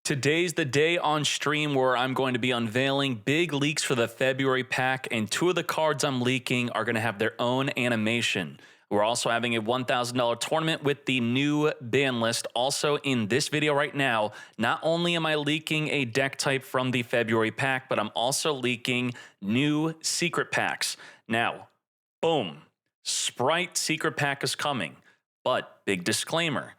Today's the day on stream where I'm going to be unveiling big leaks for the February pack, and two of the cards I'm leaking are going to have their own animation. We're also having a $1,000 tournament with the new ban list. Also in this video right now, not only am I leaking a deck type from the February pack, but I'm also leaking new secret packs. Now, boom, Sprite secret pack is coming, but big disclaimer,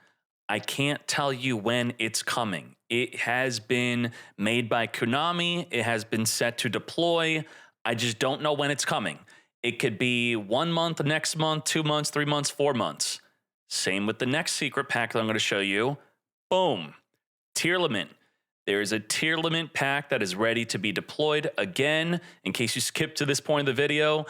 I can't tell you when it's coming. It has been made by Konami. It has been set to deploy. I just don't know when it's coming. It could be 1 month, next month, 2 months, 3 months, 4 months. Same with the next secret pack that I'm going to show you. Boom. Tier limit. There is a tier limit pack that is ready to be deployed. Again, in case you skipped to this point of the video,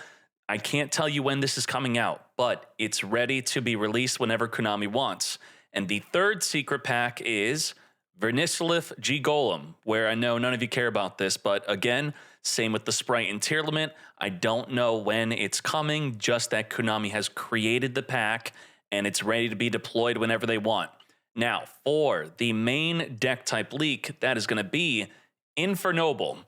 I can't tell you when this is coming out, but it's ready to be released whenever Konami wants. And the third secret pack is Vernislith G Golem, where I know none of you care about this, but again, same with the Sprite and tier limit. I don't know when it's coming, just that Konami has created the pack and it's ready to be deployed whenever they want. Now, for the main deck type leak, that is going to be Infernoble.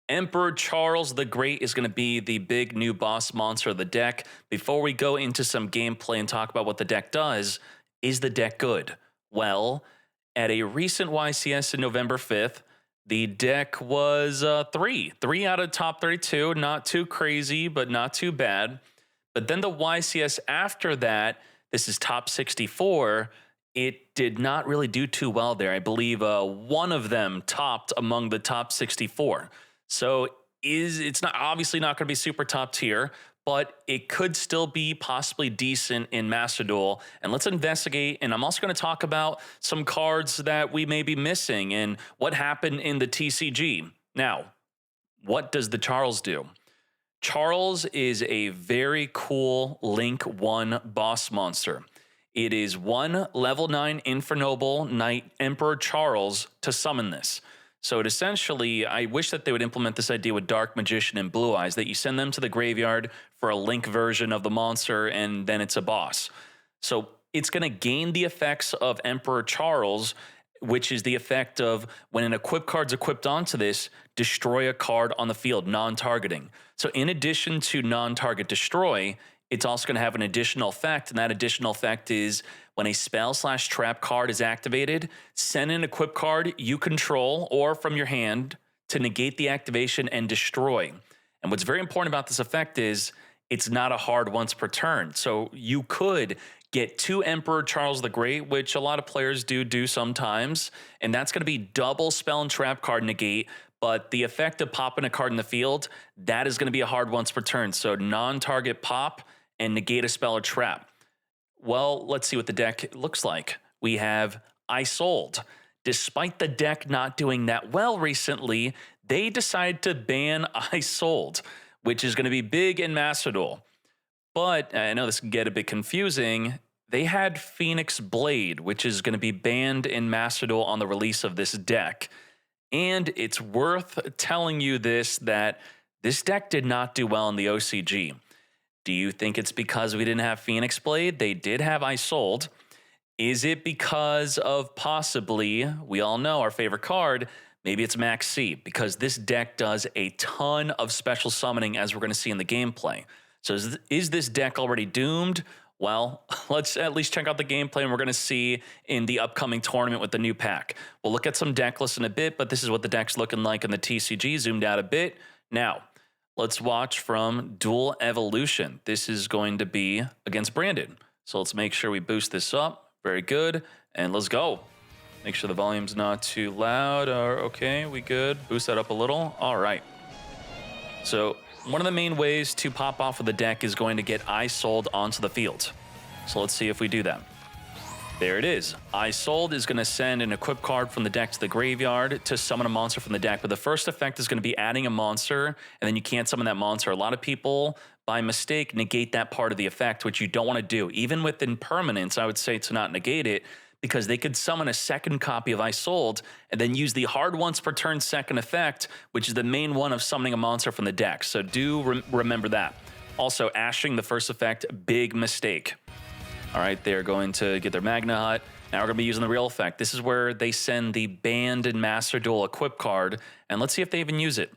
Emperor Charles the Great is going to be the big new boss monster of the deck. Before we go into some gameplay and talk about what the deck does, is the deck good? Well, at a recent YCS in November 5th, the deck was 3 out of top 32. Not too crazy, but not too bad. But then the YCS after that, this is top 64, it did not really do too well there. I believe one of them topped among the top 64. So it's not obviously not going to be super top tier, but it could still be possibly decent in Master Duel. And let's investigate. And I'm also going to talk about some cards that we may be missing and what happened in the TCG. Now, what does the Charles do? Charles is a very cool Link 1 boss monster. It is 1 level 9 Infernoble Knight Emperor Charles to summon this. So it essentially, I wish that they would implement this idea with Dark Magician and Blue Eyes, that you send them to the graveyard for a Link version of the monster, and then it's a boss. So it's going to gain the effects of Emperor Charles, which is the effect of when an equip card's equipped onto this, destroy a card on the field, non-targeting. So in addition to non-target destroy, it's also going to have an additional effect, and that additional effect is when a spell/trap card is activated, send an equip card you control or from your hand to negate the activation and destroy. And what's very important about this effect is it's not a hard once per turn. So you could get 2 Emperor Charles the Great, which a lot of players do sometimes, and that's going to be double spell and trap card negate. But the effect of popping a card in the field, that is going to be a hard once per turn. So non-target pop and negate a spell or trap. Well, let's see what the deck looks like. We have I Sold. Despite the deck not doing that well recently, they decided to ban I Sold, which is going to be big in Master Duel. But I know this can get a bit confusing. They had Phoenix Blade, which is going to be banned in Master Duel on the release of this deck. And it's worth telling you this, that this deck did not do well in the OCG. Do you think it's because we didn't have Phoenix Blade? They did have I Sold. Is it because of possibly, we all know our favorite card, maybe it's Max C, because this deck does a ton of special summoning, as we're going to see in the gameplay. So is this deck already doomed? Well, let's at least check out the gameplay, and we're going to see in the upcoming tournament with the new pack. We'll look at some deck lists in a bit, but this is what the deck's looking like in the TCG, zoomed out a bit. Now, let's watch from Duel Evolution. This is going to be against Brandon. So let's make sure we boost this up. Very good. And let's go. Make sure the volume's not too loud. Okay, we good. Boost that up a little. All right. So one of the main ways to pop off of the deck is going to get I Sold onto the field. So let's see if we do that. There it is. I Sold is going to send an equip card from the deck to the graveyard to summon a monster from the deck. But the first effect is going to be adding a monster, and then you can't summon that monster. A lot of people, by mistake, negate that part of the effect, which you don't want to do. Even with impermanence, I would say to not negate it, because they could summon a second copy of I Sold and then use the hard once per turn second effect, which is the main one of summoning a monster from the deck. So do remember that. Also, ashing the first effect, big mistake. All right, they're going to get their Magna Hut. Now we're going to be using the real effect. This is where they send the Band and Master Duel equip card, and let's see if they even use it.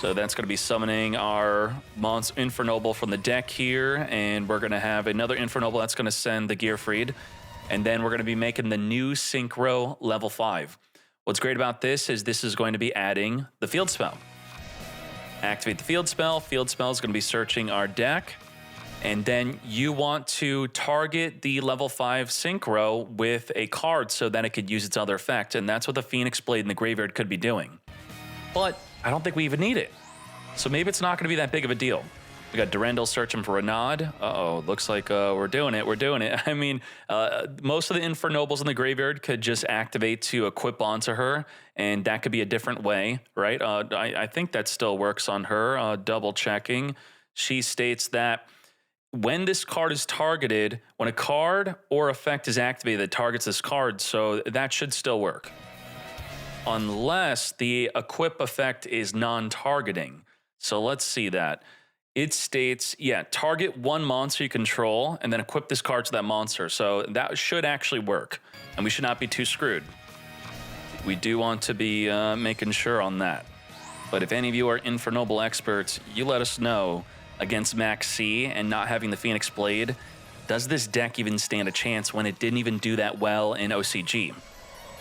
So that's going to be summoning our Infernoble from the deck here, and we're going to have another Infernoble that's going to send the Gearfried, and then we're going to be making the new Synchro level 5. What's great about this is going to be adding the Field Spell. Activate the Field Spell. Field Spell is going to be searching our deck. And then you want to target the level 5 Synchro with a card so that it could use its other effect. And that's what the Phoenix Blade in the graveyard could be doing. But I don't think we even need it. So maybe it's not going to be that big of a deal. We got Durendal searching for a nod. Uh-oh, looks like we're doing it. We're doing it. I mean, most of the Infernobles in the graveyard could just activate to equip onto her, and that could be a different way, right? I think that still works on her. Double checking. She states that when this card is targeted, when a card or effect is activated that targets this card, so that should still work. Unless the equip effect is non-targeting. So let's see that. It states, yeah, target one monster you control and then equip this card to that monster. So that should actually work, and we should not be too screwed. We do want to be making sure on that. But if any of you are Infernoble experts, you let us know. Against Max C and not having the Phoenix Blade, does this deck even stand a chance when it didn't even do that well in OCG?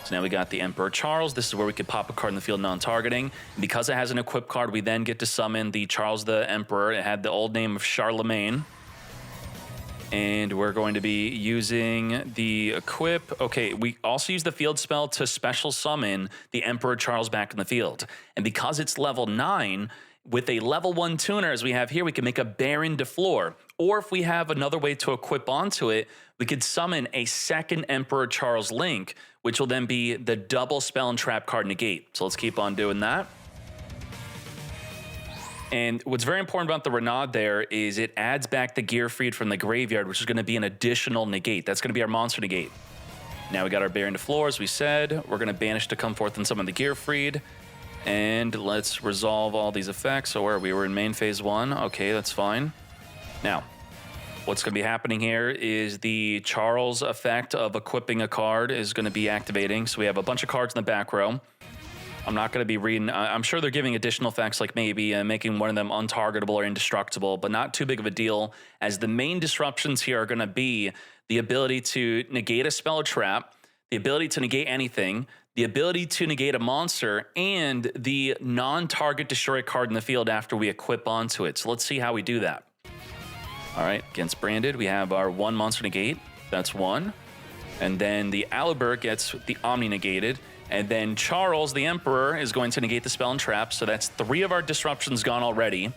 So now we got the Emperor Charles. This is where we could pop a card in the field non-targeting. Because it has an equip card, we then get to summon the Charles the Emperor. It had the old name of Charlemagne. And we're going to be using the equip. Okay, we also use the field spell to special summon the Emperor Charles back in the field. And because it's level 9, with a level 1 tuner, as we have here, we can make a Baron de Floor. Or if we have another way to equip onto it, we could summon a second Emperor Charles Link, which will then be the double spell and trap card negate. So let's keep on doing that. And what's very important about the Renaud there is it adds back the Gearfried from the graveyard, which is going to be an additional negate. That's going to be our monster negate. Now we got our Baron de Floor, as we said. We're going to banish to come forth and summon the Gearfried. And let's resolve all these effects. So where we were in main phase 1. Okay, that's fine. Now, what's going to be happening here is the Charles effect of equipping a card is going to be activating. So we have a bunch of cards in the back row. I'm not going to be reading. I'm sure they're giving additional effects like maybe making one of them untargetable or indestructible, but not too big of a deal, as the main disruptions here are going to be the ability to negate a spell or trap, the ability to negate anything, the ability to negate a monster, and the non-target destroy card in the field after we equip onto it. So let's see how we do that. All right, against Branded, we have our 1 monster negate. That's 1. And then the Alibert gets the Omni negated. And then Charles, the Emperor, is going to negate the spell and trap. So that's 3 of our disruptions gone already.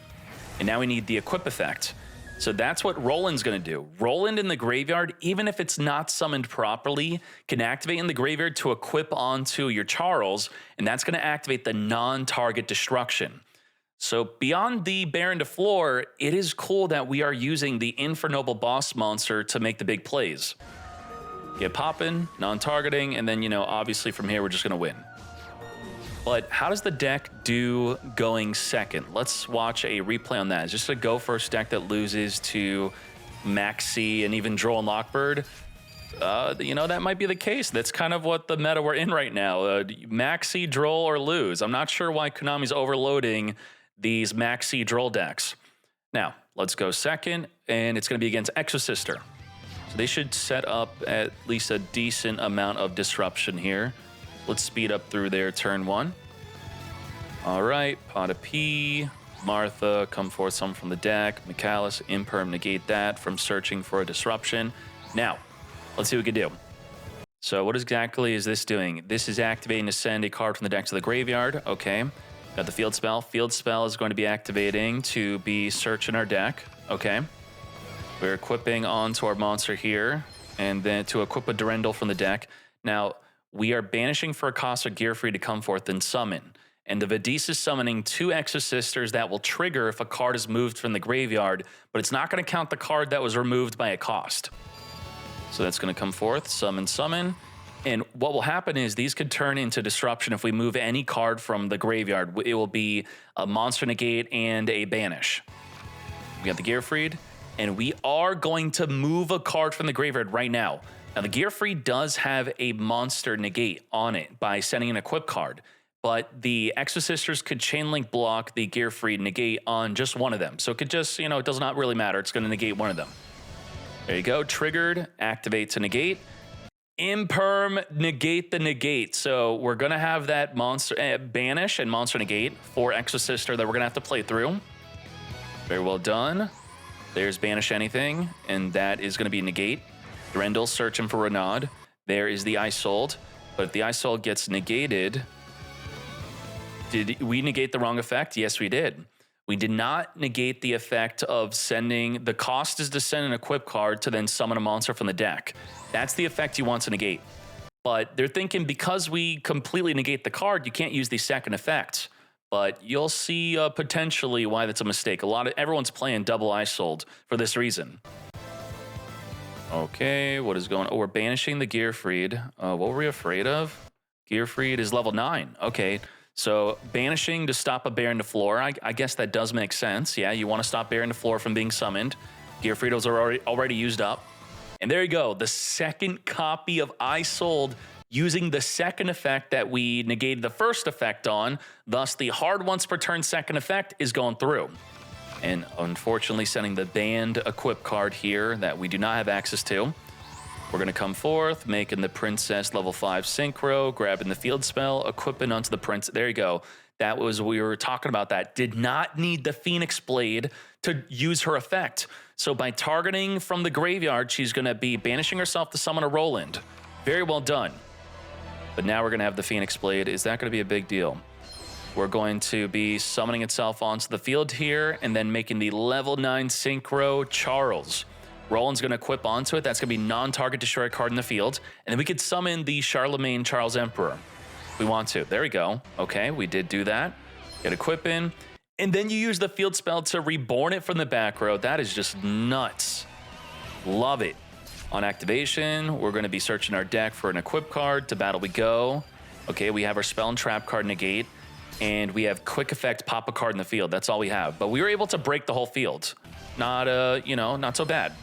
And now we need the equip effect. So that's what Roland's going to do. Roland in the graveyard, even if it's not summoned properly, can activate in the graveyard to equip onto your Charles, and that's going to activate the non-target destruction. So beyond the Baron de Floor, it is cool that we are using the Infernoble boss monster to make the big plays. Get popping, non-targeting, and then, you know, obviously from here we're just going to win. But how does the deck do going second? Let's watch a replay on that. Is just a go first deck that loses to Maxi and even Droll and Lockbird? You know, that might be the case. That's kind of what the meta we're in right now. Maxi, Droll, or lose. I'm not sure why Konami's overloading these Maxi Droll decks. Now, let's go second, and it's going to be against Exosister. So they should set up at least a decent amount of disruption here. Let's speed up through their turn 1. All right, Pot of P, Martha, come forth some from the deck. Michaelis, Imperm, negate that from searching for a disruption. Now, let's see what we can do. So what exactly is this doing? This is activating to send a card from the deck to the graveyard. Okay, got the field spell. Field spell is going to be activating to be searching our deck. Okay, we're equipping onto our monster here, and then to equip a Durendal from the deck. Now, we are banishing for a cost of Gearfried to come forth and summon. And the Vadis is summoning 2 Exosisters that will trigger if a card is moved from the graveyard, but it's not going to count the card that was removed by a cost. So that's going to come forth, summon, summon. And what will happen is these could turn into disruption if we move any card from the graveyard. It will be a monster negate and a banish. We got the Gearfried, and we are going to move a card from the graveyard right now. Now, the Gear Free does have a monster negate on it by sending an equip card, but the Exosisters could chain link block the Gear Free negate on just one of them. So it could just, you know, it does not really matter. It's going to negate one of them. There you go. Triggered, activate to negate. Imperm, negate the negate. So we're going to have that monster banish and monster negate for Exosister that we're going to have to play through. Very well done. There's banish anything, and that is going to be negate. Grendel searching for Renaud. There is the Isold. But if the Isold gets negated, did we negate the wrong effect? Yes, we did. We did not negate the effect of sending, the cost is to send an equip card to then summon a monster from the deck. That's the effect you want to negate. But they're thinking because we completely negate the card, you can't use the second effect. But you'll see potentially why that's a mistake. Everyone's playing double Isold for this reason. Okay, what is going on? Oh, we're banishing the Gearfried. What were we afraid of? Gearfried is level 9. Okay, so banishing to stop a Baron to floor. I guess that does make sense. Yeah, you want to stop Baron to floor from being summoned. Gearfried was already used up. And there you go, the second copy of Isold using the second effect that we negated the first effect on. Thus, the hard once per turn second effect is going through. And unfortunately, sending the banned equip card here that we do not have access to. We're going to come forth, making the Princess level 5 Synchro, grabbing the field spell, equipping onto the Prince. There you go. That was, we were talking about that. Did not need the Phoenix Blade to use her effect. So by targeting from the graveyard, she's going to be banishing herself to summon a Roland. Very well done. But now we're going to have the Phoenix Blade. Is that going to be a big deal? We're going to be summoning itself onto the field here and then making the level 9 Synchro Charles. Roland's going to equip onto it. That's going to be non-target destroy a card in the field. And then we could summon the Charlemagne Charles Emperor if we want to. There we go. Okay, we did do that. Get equip in. And then you use the field spell to reborn it from the back row. That is just nuts. Love it. On activation, we're going to be searching our deck for an equip card. To battle we go. Okay, we have our spell and trap card negate. And we have quick effect, pop a card in the field. That's all we have. But we were able to break the whole field. Not, not so bad.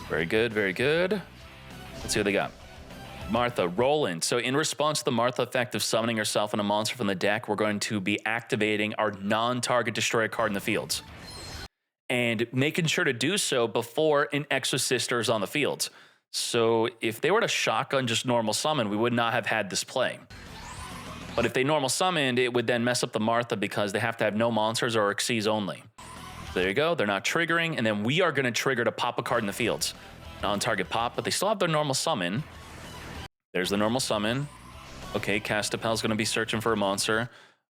Very good, very good. Let's see what they got. Martha, Roland. So in response to the Martha effect of summoning herself and a monster from the deck, we're going to be activating our non-target destroy a card in the field. And making sure to do so before an Exosister is on the field. So if they were to shotgun just normal summon, we would not have had this play. But if they normal summoned, it would then mess up the Martha because they have to have no monsters or Xyz only. So there you go. They're not triggering. And then we are going to trigger to pop a card in the fields. Non-target pop, but they still have their normal summon. There's the normal summon. Okay, Castapel's going to be searching for a monster.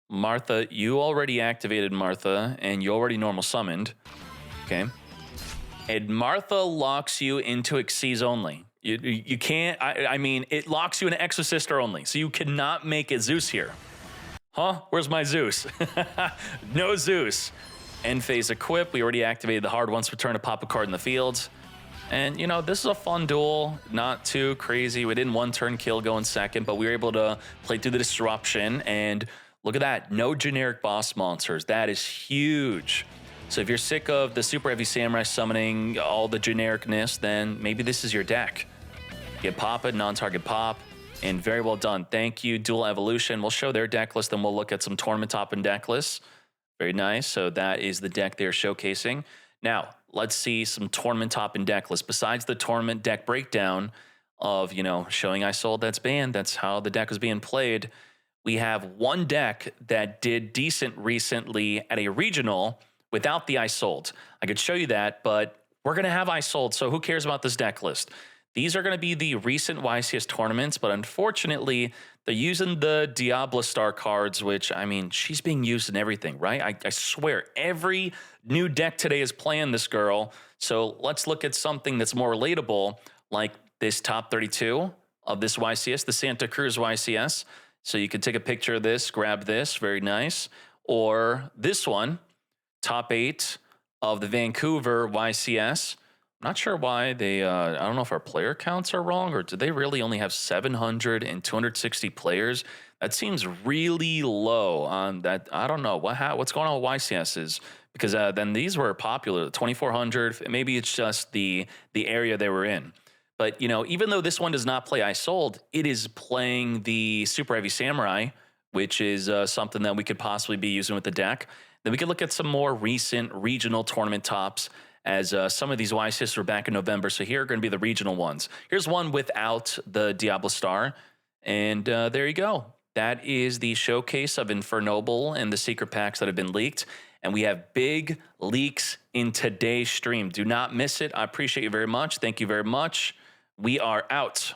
Martha, you already activated Martha, and you already normal summoned. Okay. And Martha locks you into Xyz only. You can't, I mean, it locks you in Exosister only, so you cannot make it Zeus here. Huh? Where's my Zeus? No Zeus. End phase equip. We already activated the hard once per turn to pop a card in the field. And, you know, this is a fun duel. Not too crazy. We didn't one turn kill go in second, but we were able to play through the disruption. And look at that. No generic boss monsters. That is huge. So if you're sick of the Super Heavy Samurai summoning all the genericness, then maybe this is your deck. Get pop it, non-target pop, and very well done. Thank you, Dual Evolution. We'll show their deck list, then we'll look at some tournament top and deck lists. Very nice. So that is the deck they're showcasing. Now, let's see some tournament top and deck lists. Besides the tournament deck breakdown of, you know, showing Isold that's banned, that's how the deck was being played. We have one deck that did decent recently at a regional without the Isold. I could show you that, but we're going to have Isold, so who cares about this deck list? These are going to be the recent YCS tournaments, but unfortunately, they're using the Diablo Star cards, which, I mean, she's being used in everything, right? I swear, every new deck today is playing this girl. So let's look at something that's more relatable, like this top 32 of this YCS, the Santa Cruz YCS. So you could take a picture of this, grab this, very nice. Or this one, top 8 of the Vancouver YCS. I'm not sure why they, I don't know if our player counts are wrong, or do they really only have 700 and 260 players? That seems really low on that. I don't know what's going on with YCSs, because then these were popular, 2,400. Maybe it's just the area they were in. But, even though this one does not play I Sold, it is playing the Super Heavy Samurai, which is something that we could possibly be using with the deck. Then we could look at some more recent regional tournament tops, as some of these YCS were back in November. So here are going to be the regional ones. Here's one without the Diablo Star. And there you go. That is the showcase of Infernoble and the secret packs that have been leaked. And we have big leaks in today's stream. Do not miss it. I appreciate you very much. Thank you very much. We are out.